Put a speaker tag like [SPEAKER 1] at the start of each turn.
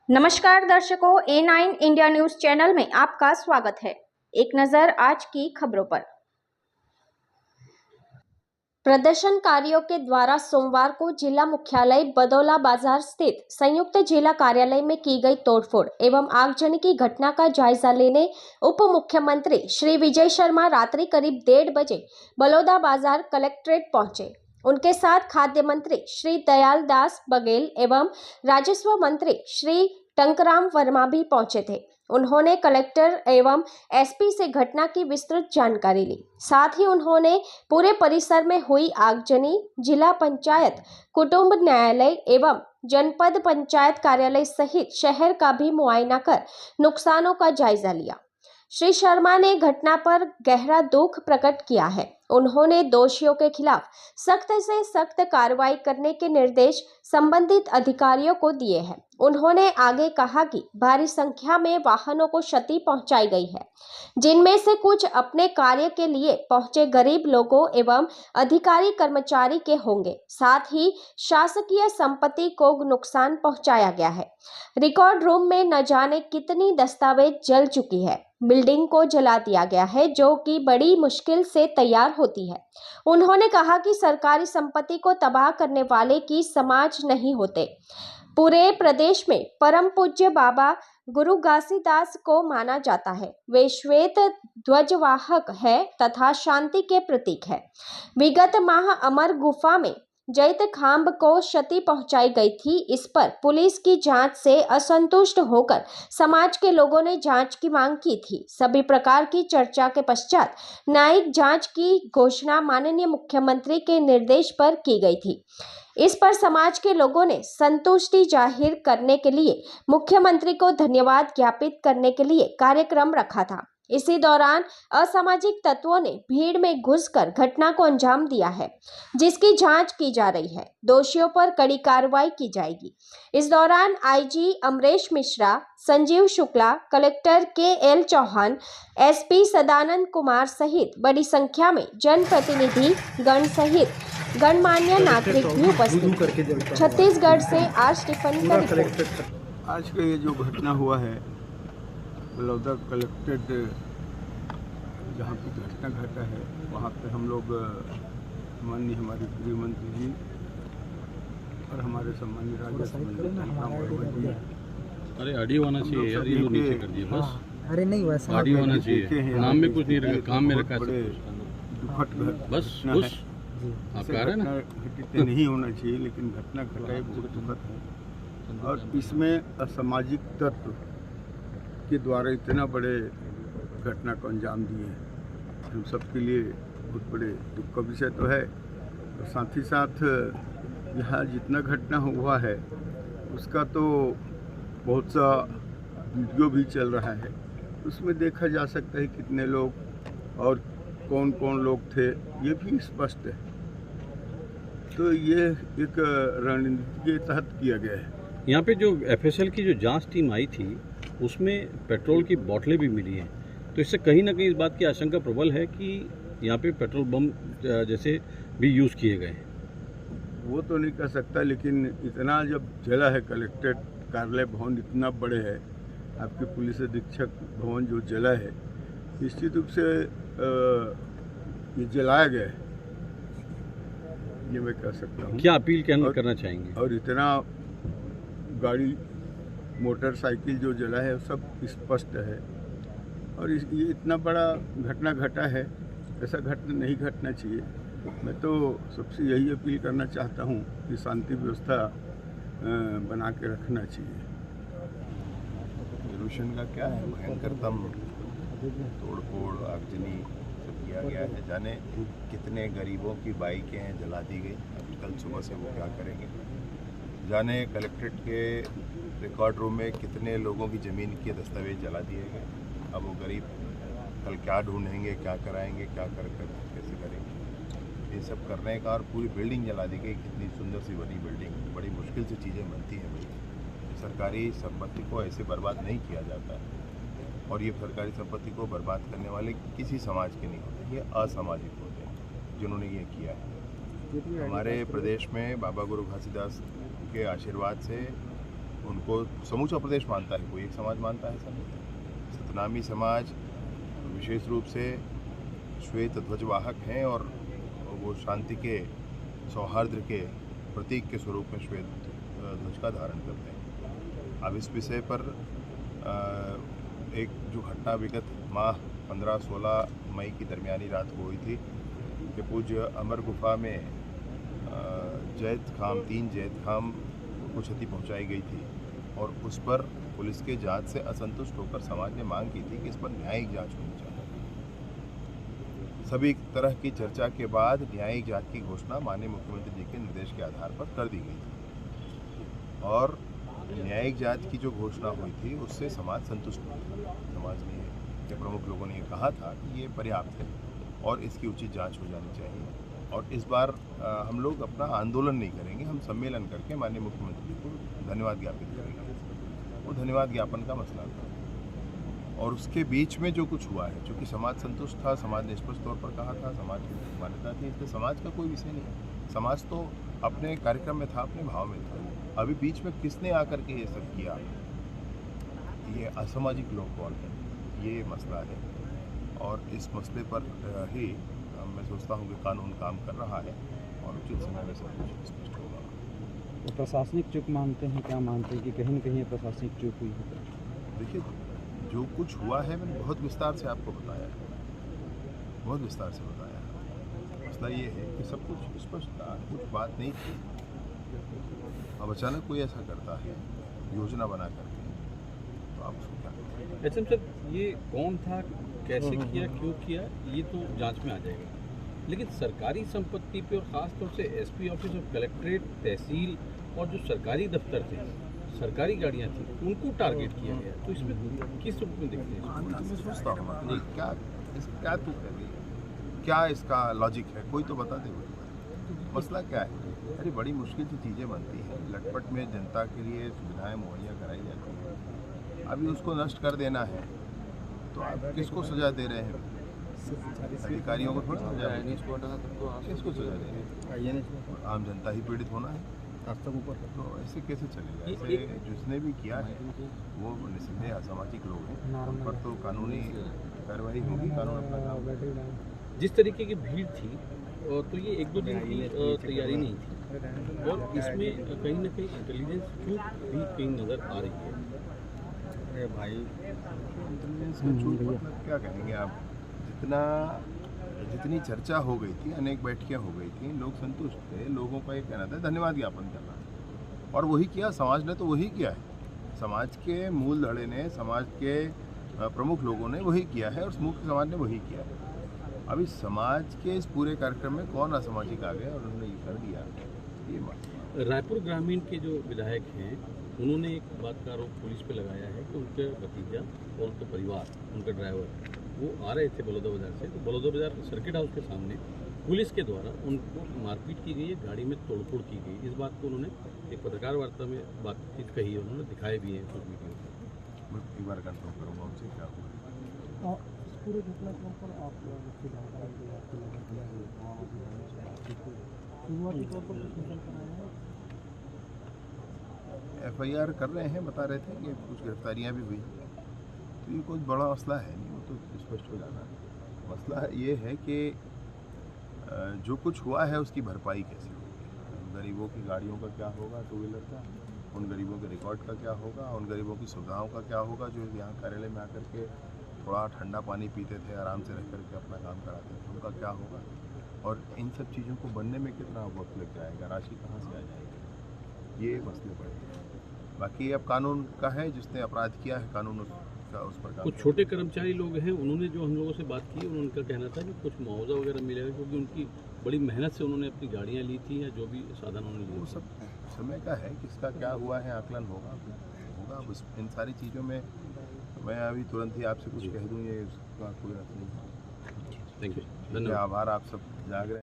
[SPEAKER 1] नमस्कार दर्शकों, A9 India news channel में आपका स्वागत है। एक नजर आज की खबरों पर। प्रदर्शनकारियों के द्वारा सोमवार को जिला मुख्यालय बदौला बाजार स्थित संयुक्त जिला कार्यालय में की गई तोड़फोड़ एवं आगजनी की घटना का जायजा लेने उप मुख्यमंत्री श्री विजय शर्मा रात्रि करीब 1:30 बजे बलौदा बाजार कलेक्ट्रेट पहुंचे। उनके साथ खाद्य मंत्री श्री दयाल दास बघेल एवं राजस्व मंत्री श्री टंकराम वर्मा भी पहुंचे थे। उन्होंने कलेक्टर एवं एसपी से घटना की विस्तृत जानकारी ली। साथ ही उन्होंने पूरे परिसर में हुई आगजनी, जिला पंचायत, कुटुंब न्यायालय एवं जनपद पंचायत कार्यालय सहित शहर का भी मुआयना कर नुकसानों का जायजा लिया। श्री शर्मा ने घटना पर गहरा दुख प्रकट किया है। उन्होंने दोषियों के खिलाफ सख्त से सख्त कार्रवाई करने के निर्देश संबंधित अधिकारियों को दिए हैं। उन्होंने आगे कहा कि भारी संख्या में वाहनों को क्षति पहुंचाई गई है, जिनमें से कुछ अपने कार्य के लिए पहुंचे गरीब लोगों एवं अधिकारी कर्मचारी के होंगे। साथ ही शासकीय संपत्ति को नुकसान पहुंचाया गया है। रिकॉर्ड रूम में न जाने कितनी दस्तावेज जल चुकी है। बिल्डिंग को जला दिया गया है, जो कि बड़ी मुश्किल से तैयार होती है। उन्होंने कहा कि सरकारी संपत्ति को तबाह करने वाले की समाज नहीं होते। पूरे प्रदेश में परम पूज्य बाबा गुरु घासीदास को माना जाता है। वे श्वेत ध्वजवाहक है तथा शांति के प्रतीक है। विगत माह अमर गुफा में जैत खांब को क्षति पहुंचाई गई थी। इस पर पुलिस की जांच से असंतुष्ट होकर समाज के लोगों ने जांच की मांग की थी। सभी प्रकार की चर्चा के पश्चात न्यायिक जांच की घोषणा माननीय मुख्यमंत्री के निर्देश पर की गई थी। इस पर समाज के लोगों ने संतुष्टि जाहिर करने के लिए मुख्यमंत्री को धन्यवाद ज्ञापित करने के लिए कार्यक्रम रखा था। इसी दौरान असामाजिक तत्वों ने भीड़ में घुसकर घटना को अंजाम दिया है, जिसकी जांच की जा रही है। दोषियों पर कड़ी कार्रवाई की जाएगी। इस दौरान IG Amresh Mishra, Sanjeev Shukla, collector KL Chauhan, SP Sadanand Kumar सहित बड़ी संख्या में जनप्रतिनिधि गण सहित गणमान्य नागरिक भी उपस्थित। छत्तीसगढ़ से आर स्टीफन का रिपोर्ट।
[SPEAKER 2] आज का ये जो घटना हुआ है बलौदा कलेक्ट्रेट, जहाँ पे घटना घटा है, वहाँ पे हम लोग माननीय हमारे गृह मंत्री जी और हमारे सम्मानीय राजस्व मंत्री जी,
[SPEAKER 3] अरे ऑडियो आना चाहिए यार, ये लोग नीचे कर दिए बस।
[SPEAKER 4] अरे नहीं वैसा
[SPEAKER 3] ऑडियो आना चाहिए, नाम में कुछ नहीं रखा, काम में रखा है
[SPEAKER 2] बड़े दुखद
[SPEAKER 3] बस खुश आप कह रहे हैं ना।
[SPEAKER 2] घटित नहीं होना चाहिए, लेकिन घटना घटा है, बहुत दुखद है। और इसमें असामाजिक तत्व के द्वारा इतना बड़े घटना को अंजाम दिए, हम सबके लिए बहुत बड़े दुख का विषय तो है। और साथ ही साथ यहाँ जितना घटना हुआ है उसका तो बहुत सा वीडियो भी चल रहा है, उसमें देखा जा सकता है कितने लोग और कौन कौन लोग थे, ये भी स्पष्ट है। तो ये एक रणनीति के तहत किया गया है।
[SPEAKER 3] यहाँ पे जो FSL की जो जांच टीम आई थी उसमें पेट्रोल की बोतलें भी मिली हैं, तो इससे कहीं ना कहीं इस बात की आशंका प्रबल है कि यहाँ पे पेट्रोल बम जैसे भी यूज़ किए गए हैं।
[SPEAKER 2] वो तो नहीं कह सकता, लेकिन इतना जब जला है, कलेक्ट्रेट कार्यालय भवन इतना बड़े है, आपके पुलिस अधीक्षक भवन जो जला है, निश्चित रूप से ये जलाया गया है, ये मैं कह सकता हूँ।
[SPEAKER 3] क्या अपील करना चाहेंगे? और
[SPEAKER 2] इतना गाड़ी मोटरसाइकिल जो जला है सब स्पष्ट है। और ये इतना बड़ा घटना घटा है, ऐसा घटना नहीं घटना चाहिए। मैं तो सबसे यही अपील करना चाहता हूँ कि शांति व्यवस्था बना के रखना चाहिए।
[SPEAKER 5] पोल्यूशन का क्या है, भयंकरतम तोड़फोड़ आगजनी सब किया गया है। जाने कितने गरीबों की बाइकें हैं जला दी गई, अभी कल सुबह से वो क्या करेंगे। जाने कलेक्ट्रेट के रिकॉर्ड रूम में कितने लोगों की ज़मीन के दस्तावेज जला दिए गए। अब वो गरीब कल क्या ढूंढेंगे, क्या कराएंगे, क्या कर कैसे करेंगे, ये सब करने का। और पूरी बिल्डिंग जला दी गई, कितनी सुंदर सी बनी बिल्डिंग, बड़ी मुश्किल से चीज़ें बनती हैं भाई। सरकारी संपत्ति को ऐसे बर्बाद नहीं किया जाता है, और ये सरकारी संपत्ति को बर्बाद करने वाले किसी समाज के नहीं होते, ये असामाजिक होते हैं जिन्होंने ये किया है। हमारे प्रदेश में बाबा गुरु घासीदास के आशीर्वाद से उनको समूचा प्रदेश मानता है, कोई एक समाज मानता है, ऐसा नहीं। सतनामी समाज विशेष रूप से श्वेत ध्वजवाहक हैं और वो शांति के, सौहार्द के प्रतीक के स्वरूप में श्वेत ध्वज का धारण करते हैं। अब इस विषय पर एक जो घटना विगत माह 15-16 मई की दरमियानी रात को हुई थी कि पूज्य अमर गुफा में तीन जैद खाम को क्षति पहुंचाई गई थी और उस पर पुलिस के जांच से असंतुष्ट होकर समाज ने मांग की थी कि इस पर न्यायिक जांच होनी चाहिए। सभी तरह की चर्चा के बाद न्यायिक जांच की घोषणा माननीय मुख्यमंत्री जी के निर्देश के आधार पर कर दी गई थी और न्यायिक जांच की जो घोषणा हुई थी उससे समाज संतुष्ट हुआ। समाज ने के प्रमुख लोगों ने कहा था कि ये पर्याप्त है और इसकी उचित जांच हो जानी चाहिए और इस बार हम लोग अपना आंदोलन नहीं करेंगे, हम सम्मेलन करके माननीय मुख्यमंत्री को धन्यवाद ज्ञापित करेंगे। वो धन्यवाद ज्ञापन का मसला था और उसके बीच में जो कुछ हुआ है, चूँकि समाज संतुष्ट था, समाज ने स्पष्ट तौर पर कहा था, समाज की मान्यता थी, इसलिए समाज का कोई विषय नहीं है। समाज तो अपने कार्यक्रम में था, अपने भाव में था। अभी बीच में किसने आकर के ये सब किया, ये असामाजिक लोग कौन है, ये मसला है और इस मसले पर ही मैं सोचता हूँ कि कानून काम कर रहा है और उचित समय में सब कुछ स्पष्ट होगा।
[SPEAKER 4] तो प्रशासनिक चूक मानते हैं, क्या मानते हैं कि कहीं न कहीं प्रशासनिक चूक हुई है?
[SPEAKER 5] देखिए, जो कुछ हुआ है मैंने बहुत विस्तार से आपको बताया है, बहुत विस्तार से बताया है। मसला ये है कि सब कुछ स्पष्ट था, कुछ बात नहीं थी। अब अचानक कोई ऐसा करता है योजना बना करके, तो आप उसको क्या करें?
[SPEAKER 3] एचएम सर, ये कौन था, कैसे किया, क्यों किया, ये तो जांच में आ जाएगा, लेकिन सरकारी संपत्ति पे और ख़ास तौर से एसपी ऑफिस और कलेक्ट्रेट, तहसील और जो सरकारी दफ्तर थे, सरकारी गाड़ियाँ थी, उनको टारगेट किया गया। तो इसमें किस रूप में देखते हैं?
[SPEAKER 5] मैं सोचता हूँ क्या तू कर रही है, क्या इसका लॉजिक है, कोई तो बता दे। मसला क्या है? अरे बड़ी मुश्किल से चीज़ें बनती हैं, लटपट में जनता के लिए सुविधाएं मुहैया कराई जाती हैं, अभी उसको नष्ट कर देना है तो आप किसको सजा दे रहे हैं? अधिकारियों को थोड़ा सजा दे, किसको सजा दे रहे हैं? आम जनता ही पीड़ित होना है, तो ऐसे कैसे चलेगा? ऐसे जिसने भी किया है वो निस्संदेह असामाजिक लोग हैं, उन पर तो कानूनी कार्रवाई होगी, कानून अपना काम।
[SPEAKER 3] जिस तरीके की भीड़ थी तो ये 1-2 दिन की तैयारी नहीं थी और इसमें कहीं ना कहीं इंटेलिजेंस चूक भी कहीं नज़र आ रही है।
[SPEAKER 5] अरे भाई, चूक मतलब क्या कहेंगे आप? जितनी चर्चा हो गई थी, अनेक बैठकें हो गई थी, लोग संतुष्ट थे, लोगों का ये कहना था धन्यवाद ज्ञापन करना, और वही किया समाज ने, तो वही किया है। समाज के मूल धड़े ने, समाज के प्रमुख लोगों ने वही किया है और मुख्य समाज ने वही किया है। अभी समाज के इस पूरे कार्यक्रम में कौन असामाजिक आ गया और उन्होंने ये कर दिया, ये मत।
[SPEAKER 3] रायपुर ग्रामीण के जो विधायक हैं, उन्होंने एक बात का आरोप पुलिस पे लगाया है कि उनके भतीजा और उनका परिवार, उनका ड्राइवर, वो आ रहे थे बलौदा बाजार से, तो बलौदा बाजार सर्किट हाउस के सामने पुलिस के द्वारा उनको मारपीट की गई है, गाड़ी में तोड़फोड़ की गई। इस बात को उन्होंने एक पत्रकार वार्ता में बातचीत कही है, उन्होंने दिखाए भी हैं कुछ वीडियो।
[SPEAKER 5] मैं एक बार कंफर्म करूँगा उनसे क्या हुआ।
[SPEAKER 4] पूरे घटनाक्रम पर आप शुरुआती तौर पर
[SPEAKER 5] FIR कर रहे हैं, बता रहे थे कि कुछ गिरफ्तारियां भी हुई, तो ये कोई बड़ा मसला है नहीं, वो तो स्पष्ट हो जाना है। मसला ये है कि जो कुछ हुआ है उसकी भरपाई कैसे होगी, गरीबों की गाड़ियों का क्या होगा, 2 व्हीलर का, उन गरीबों के रिकॉर्ड का क्या होगा, उन गरीबों की सुविधाओं का क्या होगा जो यहाँ कार्यालय में आकर के थोड़ा ठंडा पानी पीते थे, आराम से रह करके अपना काम कराते थे, उनका क्या होगा, और इन सब चीज़ों को बनने में कितना वक्त लग जाएगा, राशि कहाँ से आ जाएगी, ये मसले पड़े हैं। बाकी अब कानून का है, जिसने अपराध किया है कानून उसका उस पर।
[SPEAKER 3] कुछ छोटे कर्मचारी लोग हैं, उन्होंने जो हम लोगों से बात की, उनका कहना था कि कुछ मुआवजा वगैरह मिलेगा, क्योंकि उनकी बड़ी मेहनत से उन्होंने अपनी गाड़ियाँ ली थी या जो भी साधन उन्होंने लिए।
[SPEAKER 5] वो सब समय का है, किसका क्या हुआ है आकलन होगा। अब इन सारी चीज़ों में मैं अभी तुरंत ही आपसे कुछ कह दूँ, ये उसका कोई अर्थ नहीं।
[SPEAKER 3] थैंक यू, धन्यवाद।
[SPEAKER 5] आभार, आप सब जाग रहे हैं।